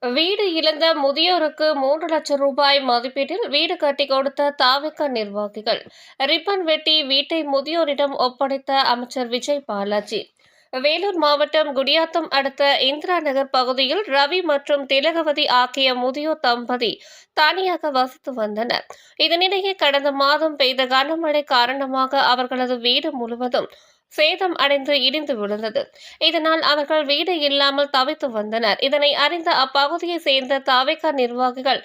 வீடு இழந்த முதியோருக்கு 3,00,000 ரூபாய் மதிப்பீட்டில் வீடு கட்டிக் கொடுத்த தாவேகா நிர்வாகிகள். ரிப்பன் வெட்டி வீட்டை முதியோரிடம் ஒப்படைத்த அமைச்சர் விஜய் பாலாஜி. வேலூர் மாவட்டம் குடியாத்தம் அடுத்த இந்திரா நகர் பகுதியில் ரவி மற்றும் திலகவதி ஆகிய முதியோர் தம்பதி தனியாக வசித்து வந்தனர். இதனிடையே கடந்த மாதம் பெய்த கனமழை காரணமாக அவர்களது வீடு முழுவதும் சேதம் அடைந்து இடிந்து விழுந்தது. இதனால் அவர்கள் வீடு இல்லாமல் தவித்து வந்தனர். இதனை அறிந்த அப்பகுதியை சேர்ந்த தாவேகா நிர்வாகிகள்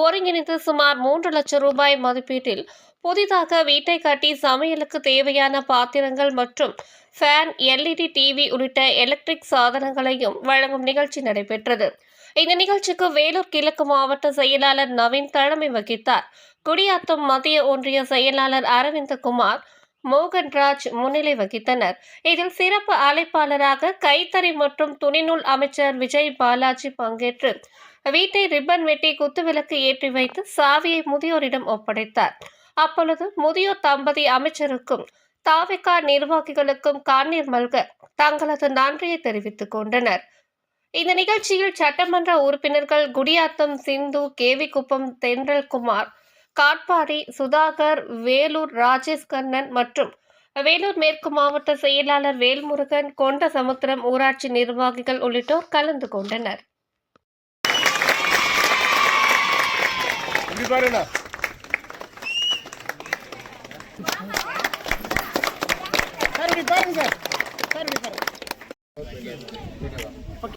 ஒருங்கிணைந்து சுமார் 3,00,000 ரூபாய் மதிப்பீட்டில் புதிதாக வீட்டை கட்டி சமையலுக்கு தேவையான பாத்திரங்கள் மற்றும் ஃபேன், எல்இடி டிவி உள்ளிட்ட எலக்ட்ரிக் சாதனங்களையும் வழங்கும் நிகழ்ச்சி நடைபெற்றது. இந்த நிகழ்ச்சிக்கு வேலூர் கிழக்கு மாவட்ட செயலாளர் நவீன் தலைமை வகித்தார். குடியாத்தம் மத்திய ஒன்றிய செயலாளர் அரவிந்தகுமார், மோகன்ராஜ் முன்னிலை வகித்தனர். இதில் சிறப்பு அழைப்பாளராக கைத்தறி மற்றும் துணிநூல் அமைச்சர் விஜய் பாலாஜி பங்கேற்று வீட்டை ரிப்பன் வெட்டி குத்துவிளக்கு ஏற்றி வைத்து சாவியை முதியோரிடம் ஒப்படைத்தார். அப்பொழுது முதியோர் தம்பதி அமைச்சருக்கும் தாவேகா நிர்வாகிகளுக்கும் கண்ணீர் மல்க தங்களது நன்றியை தெரிவித்துக் கொண்டனர். இந்த நிகழ்ச்சியில் சட்டமன்ற உறுப்பினர்கள் குடியாத்தம் சிந்து, கேவிக்குப்பம் தென்றல்குமார், காட்பாடி சுதாகர், வேலூர் ராஜேஷ் கண்ணன் மற்றும் வேலூர் மேற்கு மாவட்ட செயலாளர் வேல்முருகன், கொண்டசமுத்திரம் ஊராட்சி நிர்வாகிகள் உள்ளிட்டோர் கலந்து கொண்டனர். பாருங்க